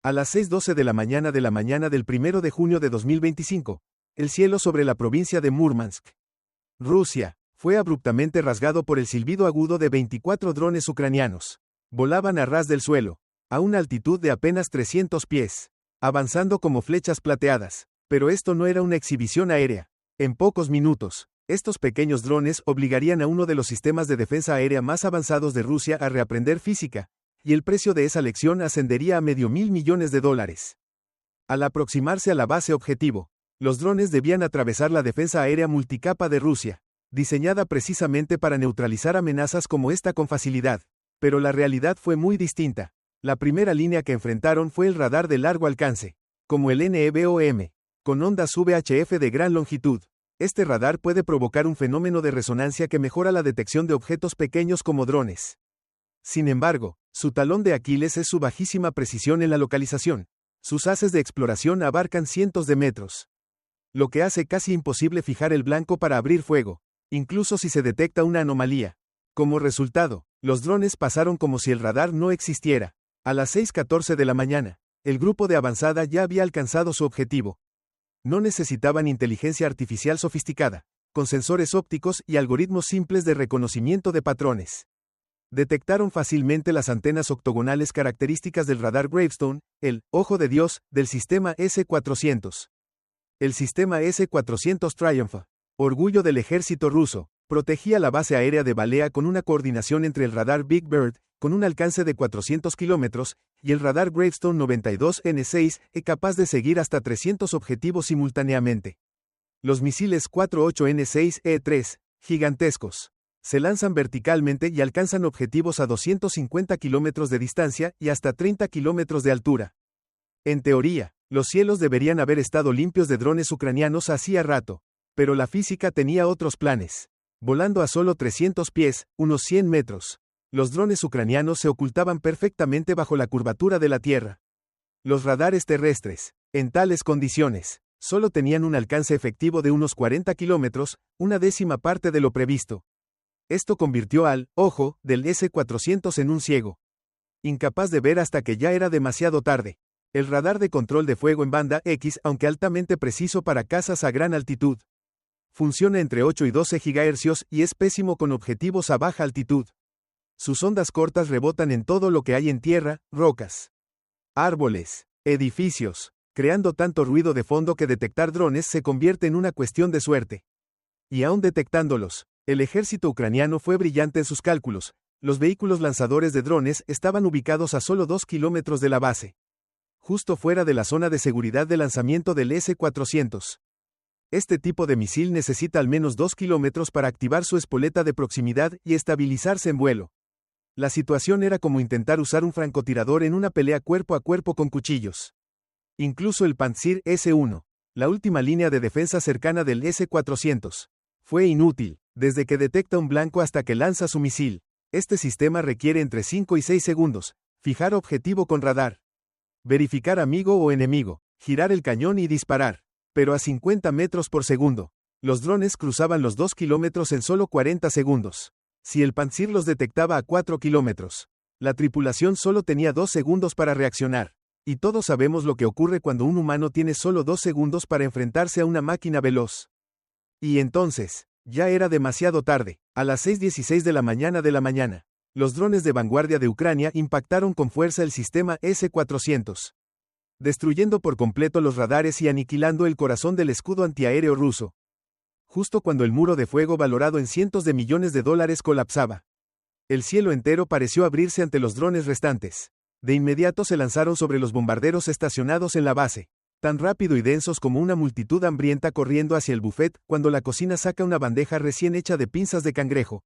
A las 6:12 de la mañana del 1 de junio de 2025, el cielo sobre la provincia de Murmansk, Rusia, fue abruptamente rasgado por el silbido agudo de 24 drones ucranianos. Volaban a ras del suelo, a una altitud de apenas 300 pies, avanzando como flechas plateadas. Pero esto no era una exhibición aérea. En pocos minutos, estos pequeños drones obligarían a uno de los sistemas de defensa aérea más avanzados de Rusia a reaprender física, y el precio de esa lección ascendería a $500 millones. Al aproximarse a la base objetivo, los drones debían atravesar la defensa aérea multicapa de Rusia, diseñada precisamente para neutralizar amenazas como esta con facilidad. Pero la realidad fue muy distinta. La primera línea que enfrentaron fue el radar de largo alcance, como el NEBOM, con ondas VHF de gran longitud. Este radar puede provocar un fenómeno de resonancia que mejora la detección de objetos pequeños como drones. Sin embargo, su talón de Aquiles es su bajísima precisión en la localización. Sus haces de exploración abarcan cientos de metros, lo que hace casi imposible fijar el blanco para abrir fuego, incluso si se detecta una anomalía. Como resultado, los drones pasaron como si el radar no existiera. A las 6:14 de la mañana, el grupo de avanzada ya había alcanzado su objetivo. No necesitaban inteligencia artificial sofisticada, con sensores ópticos y algoritmos simples de reconocimiento de patrones. Detectaron fácilmente las antenas octogonales características del radar Gravestone, el «ojo de Dios» del sistema S-400. El sistema S-400 Triumph, orgullo del ejército ruso, protegía la base aérea de Balea con una coordinación entre el radar Big Bird, con un alcance de 400 kilómetros, y el radar Gravestone 92N6, capaz de seguir hasta 300 objetivos simultáneamente. Los misiles 48N6E3, gigantescos, se lanzan verticalmente y alcanzan objetivos a 250 kilómetros de distancia y hasta 30 kilómetros de altura. En teoría, los cielos deberían haber estado limpios de drones ucranianos hacía rato, pero la física tenía otros planes. Volando a solo 300 pies, unos 100 metros, los drones ucranianos se ocultaban perfectamente bajo la curvatura de la Tierra. Los radares terrestres, en tales condiciones, solo tenían un alcance efectivo de unos 40 kilómetros, una décima parte de lo previsto. Esto convirtió al «ojo» del S-400 en un ciego, incapaz de ver hasta que ya era demasiado tarde. El radar de control de fuego en banda X, aunque altamente preciso para cazas a gran altitud, funciona entre 8 y 12 GHz y es pésimo con objetivos a baja altitud. Sus ondas cortas rebotan en todo lo que hay en tierra, rocas, árboles, edificios, creando tanto ruido de fondo que detectar drones se convierte en una cuestión de suerte. Y aún detectándolos, el ejército ucraniano fue brillante en sus cálculos. Los vehículos lanzadores de drones estaban ubicados a solo 2 kilómetros de la base, justo fuera de la zona de seguridad de lanzamiento del S-400. Este tipo de misil necesita al menos 2 kilómetros para activar su espoleta de proximidad y estabilizarse en vuelo. La situación era como intentar usar un francotirador en una pelea cuerpo a cuerpo con cuchillos. Incluso el Pantsir S-1, la última línea de defensa cercana del S-400, fue inútil. Desde que detecta un blanco hasta que lanza su misil, este sistema requiere entre 5 y 6 segundos, fijar objetivo con radar, verificar amigo o enemigo, girar el cañón y disparar. Pero a 50 metros por segundo, los drones cruzaban los 2 kilómetros en solo 40 segundos. Si el Pantsir los detectaba a 4 kilómetros, la tripulación solo tenía 2 segundos para reaccionar. Y todos sabemos lo que ocurre cuando un humano tiene solo 2 segundos para enfrentarse a una máquina veloz. Y entonces, ya era demasiado tarde. A las 6:16 de la mañana, los drones de vanguardia de Ucrania impactaron con fuerza el sistema S-400, destruyendo por completo los radares y aniquilando el corazón del escudo antiaéreo ruso. Justo cuando el muro de fuego valorado en cientos de millones de dólares colapsaba, el cielo entero pareció abrirse ante los drones restantes. De inmediato se lanzaron sobre los bombarderos estacionados en la base, tan rápido y densos como una multitud hambrienta corriendo hacia el buffet cuando la cocina saca una bandeja recién hecha de pinzas de cangrejo.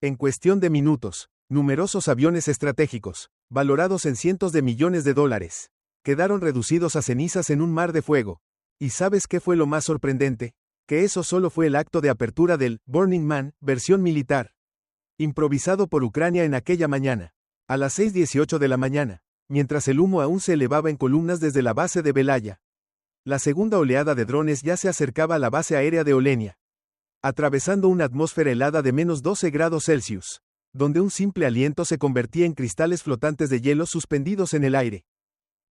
En cuestión de minutos, numerosos aviones estratégicos, valorados en cientos de millones de dólares, quedaron reducidos a cenizas en un mar de fuego. ¿Y sabes qué fue lo más sorprendente? Que eso solo fue el acto de apertura del Burning Man, versión militar, improvisado por Ucrania en aquella mañana. A las 6:18 de la mañana, mientras el humo aún se elevaba en columnas desde la base de Belaya, la segunda oleada de drones ya se acercaba a la base aérea de Olenia, atravesando una atmósfera helada de menos 12 grados Celsius, donde un simple aliento se convertía en cristales flotantes de hielo suspendidos en el aire.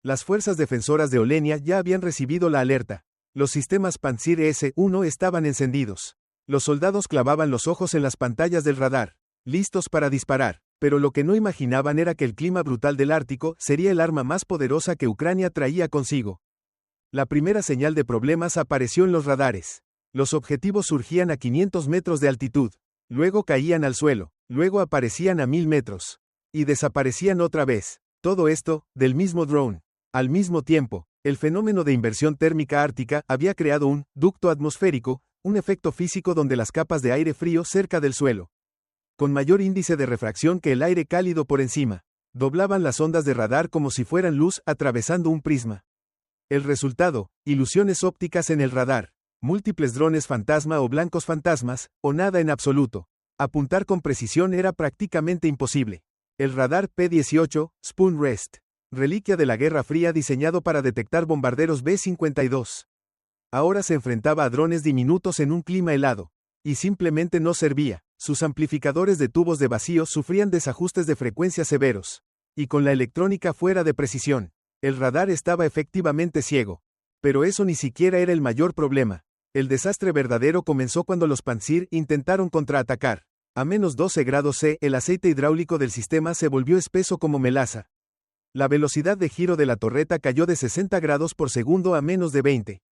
Las fuerzas defensoras de Olenia ya habían recibido la alerta. Los sistemas Pantsir S-1 estaban encendidos. Los soldados clavaban los ojos en las pantallas del radar, listos para disparar, pero lo que no imaginaban era que el clima brutal del Ártico sería el arma más poderosa que Ucrania traía consigo. La primera señal de problemas apareció en los radares. Los objetivos surgían a 500 metros de altitud, luego caían al suelo, luego aparecían a 1000 metros. Y desaparecían otra vez. Todo esto, del mismo drone. Al mismo tiempo, el fenómeno de inversión térmica ártica había creado un ducto atmosférico, un efecto físico donde las capas de aire frío cerca del suelo, con mayor índice de refracción que el aire cálido por encima, doblaban las ondas de radar como si fueran luz atravesando un prisma. El resultado, ilusiones ópticas en el radar, múltiples drones fantasma o blancos fantasmas, o nada en absoluto. Apuntar con precisión era prácticamente imposible. El radar P-18, Spoon Rest, reliquia de la Guerra Fría diseñado para detectar bombarderos B-52. Ahora se enfrentaba a drones diminutos en un clima helado. Y simplemente no servía. Sus amplificadores de tubos de vacío sufrían desajustes de frecuencia severos. Y con la electrónica fuera de precisión, el radar estaba efectivamente ciego. Pero eso ni siquiera era el mayor problema. El desastre verdadero comenzó cuando los Pantsir intentaron contraatacar. A menos 12 grados C, el aceite hidráulico del sistema se volvió espeso como melaza. La velocidad de giro de la torreta cayó de 60 grados por segundo a menos de 20.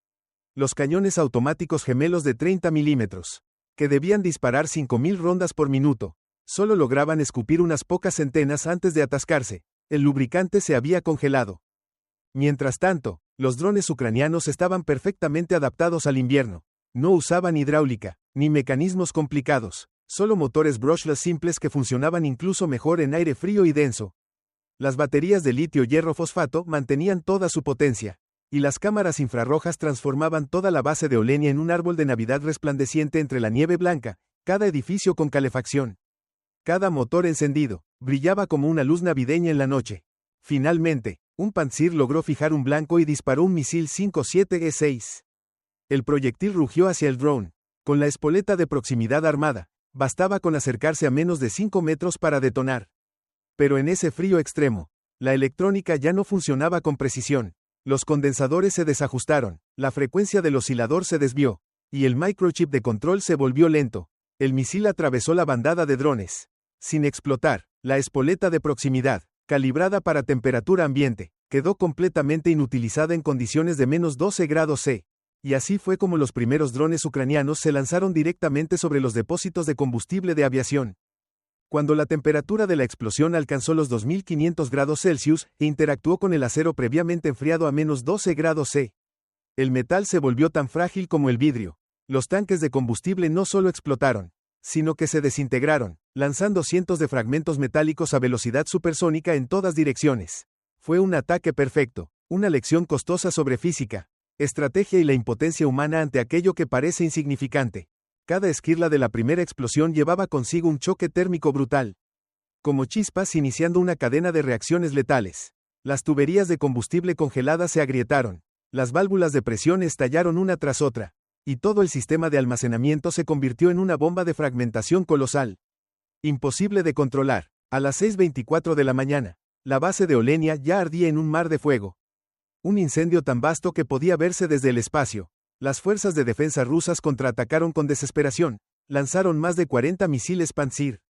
Los cañones automáticos gemelos de 30 milímetros, que debían disparar 5000 rondas por minuto, solo lograban escupir unas pocas centenas antes de atascarse. El lubricante se había congelado. Mientras tanto, los drones ucranianos estaban perfectamente adaptados al invierno. No usaban hidráulica, ni mecanismos complicados, solo motores brushless simples que funcionaban incluso mejor en aire frío y denso. Las baterías de litio-hierro fosfato mantenían toda su potencia, y las cámaras infrarrojas transformaban toda la base de Olenia en un árbol de Navidad resplandeciente entre la nieve blanca, cada edificio con calefacción. Cada motor encendido, brillaba como una luz navideña en la noche. Finalmente, un Pantsir logró fijar un blanco y disparó un misil 57E6. El proyectil rugió hacia el drone, con la espoleta de proximidad armada. Bastaba con acercarse a menos de 5 metros para detonar. Pero en ese frío extremo, la electrónica ya no funcionaba con precisión. Los condensadores se desajustaron, la frecuencia del oscilador se desvió, y el microchip de control se volvió lento. El misil atravesó la bandada de drones. Sin explotar, la espoleta de proximidad, calibrada para temperatura ambiente, quedó completamente inutilizada en condiciones de menos 12 grados C. Y así fue como los primeros drones ucranianos se lanzaron directamente sobre los depósitos de combustible de aviación. Cuando la temperatura de la explosión alcanzó los 2500 grados Celsius e interactuó con el acero previamente enfriado a menos 12 grados C, el metal se volvió tan frágil como el vidrio. Los tanques de combustible no solo explotaron, sino que se desintegraron, lanzando cientos de fragmentos metálicos a velocidad supersónica en todas direcciones. Fue un ataque perfecto, una lección costosa sobre física, estrategia y la impotencia humana ante aquello que parece insignificante. Cada esquirla de la primera explosión llevaba consigo un choque térmico brutal, como chispas iniciando una cadena de reacciones letales. Las tuberías de combustible congeladas se agrietaron, las válvulas de presión estallaron una tras otra, y todo el sistema de almacenamiento se convirtió en una bomba de fragmentación colosal. Imposible de controlar. A las 6:24 de la mañana, la base de Olenia ya ardía en un mar de fuego. Un incendio tan vasto que podía verse desde el espacio. Las fuerzas de defensa rusas contraatacaron con desesperación, lanzaron más de 40 misiles Pantsir.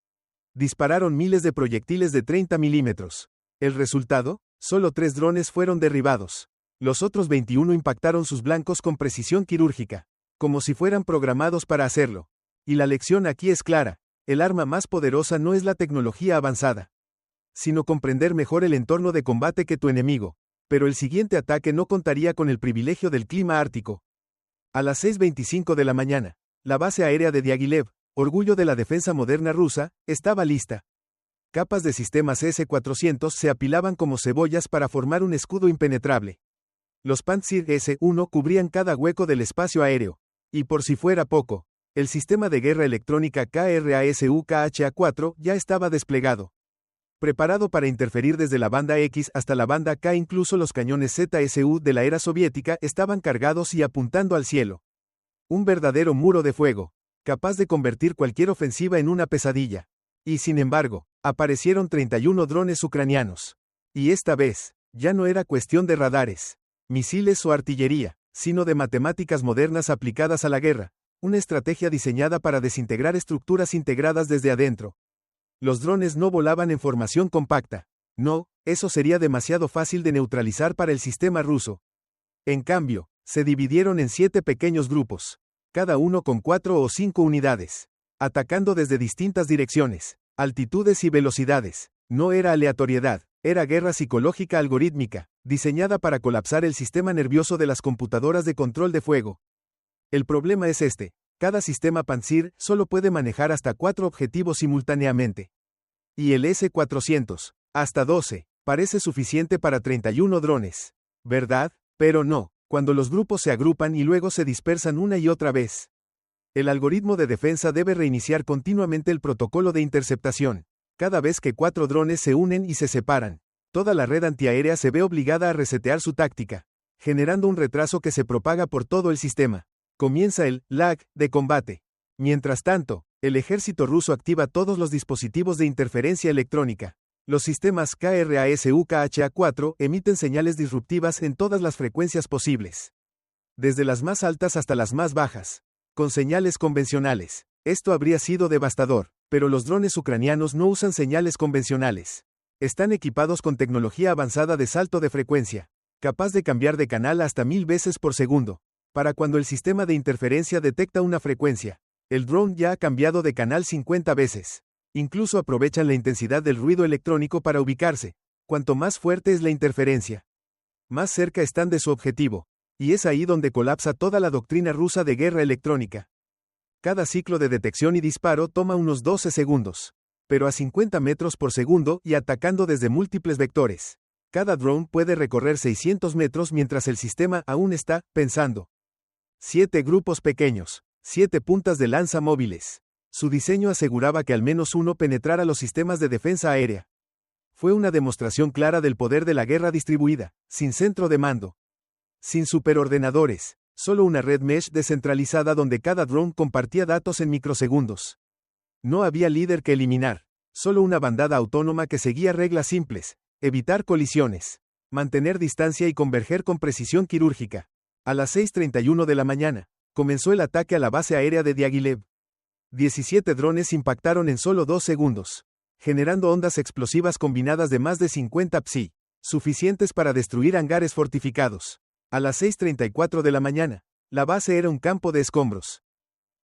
Dispararon miles de proyectiles de 30 milímetros. ¿El resultado? Solo 3 drones fueron derribados. Los otros 21 impactaron sus blancos con precisión quirúrgica, como si fueran programados para hacerlo. Y la lección aquí es clara: el arma más poderosa no es la tecnología avanzada, sino comprender mejor el entorno de combate que tu enemigo. Pero el siguiente ataque no contaría con el privilegio del clima ártico. A las 6:25 de la mañana, la base aérea de Diaghilev, orgullo de la defensa moderna rusa, estaba lista. Capas de sistemas S-400 se apilaban como cebollas para formar un escudo impenetrable. Los Pantsir S-1 cubrían cada hueco del espacio aéreo. Y por si fuera poco, el sistema de guerra electrónica KRASU-KHA-4 ya estaba desplegado, preparado para interferir desde la banda X hasta la banda K. Incluso los cañones ZSU de la era soviética estaban cargados y apuntando al cielo. Un verdadero muro de fuego, capaz de convertir cualquier ofensiva en una pesadilla. Y sin embargo, aparecieron 31 drones ucranianos. Y esta vez, Ya no era cuestión de radares, misiles o artillería, sino de matemáticas modernas aplicadas a la guerra, una estrategia diseñada para desintegrar estructuras integradas desde adentro. Los drones no volaban en formación compacta. No, eso sería demasiado fácil de neutralizar para el sistema ruso. En cambio, se dividieron en 7 pequeños grupos, cada uno con 4 o 5 unidades, atacando desde distintas direcciones, altitudes y velocidades. No era aleatoriedad, era guerra psicológica algorítmica, diseñada para colapsar el sistema nervioso de las computadoras de control de fuego. El problema es este: cada sistema Pantsir solo puede manejar hasta 4 objetivos simultáneamente. Y el S-400, hasta 12, parece suficiente para 31 drones. ¿Verdad? Pero no, cuando los grupos se agrupan y luego se dispersan una y otra vez. El algoritmo de defensa debe reiniciar continuamente el protocolo de interceptación. Cada vez que 4 drones se unen y se separan, toda la red antiaérea se ve obligada a resetear su táctica, generando un retraso que se propaga por todo el sistema. Comienza el lag de combate. Mientras tanto, el ejército ruso activa todos los dispositivos de interferencia electrónica. Los sistemas KRASUKHA-4 emiten señales disruptivas en todas las frecuencias posibles, desde las más altas hasta las más bajas, con señales convencionales. Esto habría sido devastador, pero los drones ucranianos no usan señales convencionales. Están equipados con tecnología avanzada de salto de frecuencia, capaz de cambiar de canal hasta 1000 veces por segundo. Para cuando el sistema de interferencia detecta una frecuencia, el drone ya ha cambiado de canal 50 veces. Incluso aprovechan la intensidad del ruido electrónico para ubicarse. Cuanto más fuerte es la interferencia, más cerca están de su objetivo. Y es ahí donde colapsa toda la doctrina rusa de guerra electrónica. Cada ciclo de detección y disparo toma unos 12 segundos, pero a 50 metros por segundo y atacando desde múltiples vectores. Cada drone puede recorrer 600 metros mientras el sistema aún está pensando. 7 grupos pequeños, 7 puntas de lanza móviles. Su diseño aseguraba que al menos uno penetrara los sistemas de defensa aérea. Fue una demostración clara del poder de la guerra distribuida, sin centro de mando, sin superordenadores, solo una red mesh descentralizada donde cada drone compartía datos en microsegundos. No había líder que eliminar, solo una bandada autónoma que seguía reglas simples: evitar colisiones, mantener distancia y converger con precisión quirúrgica. A las 6:31 de la mañana, comenzó el ataque a la base aérea de Diaghilev. 17 drones impactaron en solo 2 segundos, generando ondas explosivas combinadas de más de 50 psi, suficientes para destruir hangares fortificados. A las 6:34 de la mañana, la base era un campo de escombros.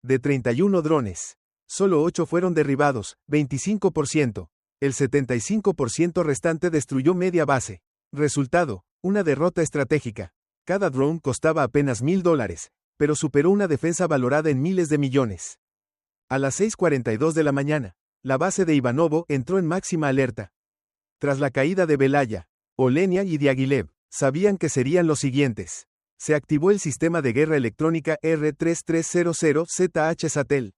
De 31 drones, solo 8 fueron derribados, 25%. El 75% restante destruyó media base. Resultado: una derrota estratégica. Cada drone costaba apenas $1000, pero superó una defensa valorada en miles de millones. A las 6:42 de la mañana, la base de Ivanovo entró en máxima alerta. Tras la caída de Belaya, Olenia y Diaghilev, sabían que serían los siguientes. Se activó el sistema de guerra electrónica R3300ZH Satel,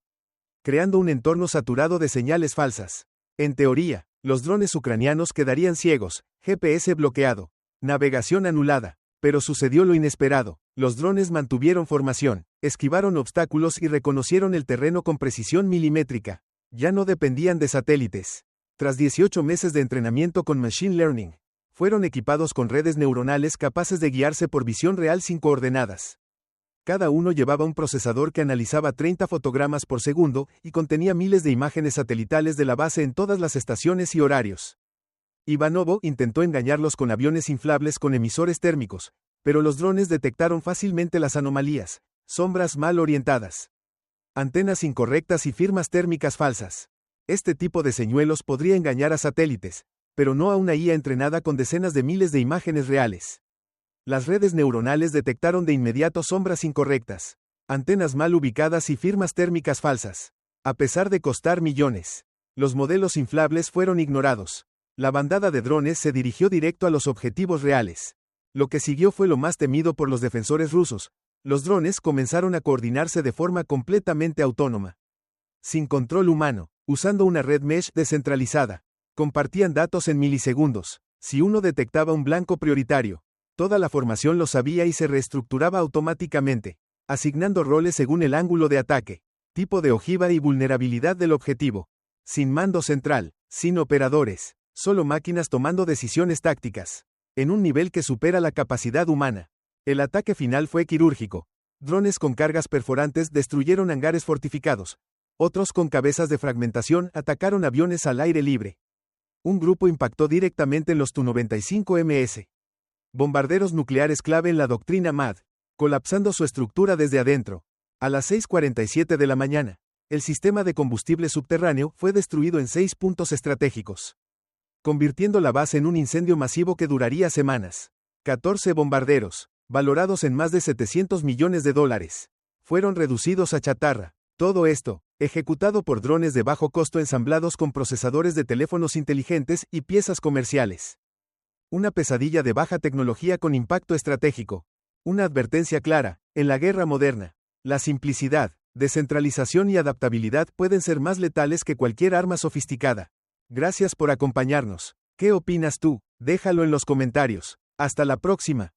creando un entorno saturado de señales falsas. En teoría, los drones ucranianos quedarían ciegos, GPS bloqueado, navegación anulada. Pero sucedió lo inesperado: los drones mantuvieron formación, esquivaron obstáculos y reconocieron el terreno con precisión milimétrica. Ya no dependían de satélites. Tras 18 meses de entrenamiento con Machine Learning, fueron equipados con redes neuronales capaces de guiarse por visión real sin coordenadas. Cada uno llevaba un procesador que analizaba 30 fotogramas por segundo y contenía miles de imágenes satelitales de la base en todas las estaciones y horarios. Ivanovo intentó engañarlos con aviones inflables con emisores térmicos, pero los drones detectaron fácilmente las anomalías: sombras mal orientadas, antenas incorrectas y firmas térmicas falsas. Este tipo de señuelos podría engañar a satélites, pero no a una IA entrenada con decenas de miles de imágenes reales. Las redes neuronales detectaron de inmediato sombras incorrectas, antenas mal ubicadas y firmas térmicas falsas. A pesar de costar millones, los modelos inflables fueron ignorados. La bandada de drones se dirigió directo a los objetivos reales. Lo que siguió fue lo más temido por los defensores rusos. Los drones comenzaron a coordinarse de forma completamente autónoma, sin control humano, usando una red mesh descentralizada. Compartían datos en milisegundos. Si uno detectaba un blanco prioritario, toda la formación lo sabía y se reestructuraba automáticamente, asignando roles según el ángulo de ataque, tipo de ojiva y vulnerabilidad del objetivo. Sin mando central, sin operadores, solo máquinas tomando decisiones tácticas. en un nivel que supera la capacidad humana. El ataque final fue quirúrgico. Drones con cargas perforantes destruyeron hangares fortificados. Otros con cabezas de fragmentación atacaron aviones al aire libre. Un grupo impactó directamente en los Tu-95MS. Bombarderos nucleares clave en la doctrina MAD, colapsando su estructura desde adentro. A las 6:47 de la mañana, el sistema de combustible subterráneo fue destruido en 6 puntos estratégicos, convirtiendo la base en un incendio masivo que duraría semanas. 14 bombarderos, valorados en más de $700 millones, fueron reducidos a chatarra. Todo esto, ejecutado por drones de bajo costo ensamblados con procesadores de teléfonos inteligentes y piezas comerciales. Una pesadilla de baja tecnología con impacto estratégico. Una advertencia clara: en la guerra moderna, la simplicidad, descentralización y adaptabilidad pueden ser más letales que cualquier arma sofisticada. Gracias por acompañarnos. ¿Qué opinas tú? Déjalo en los comentarios. Hasta la próxima.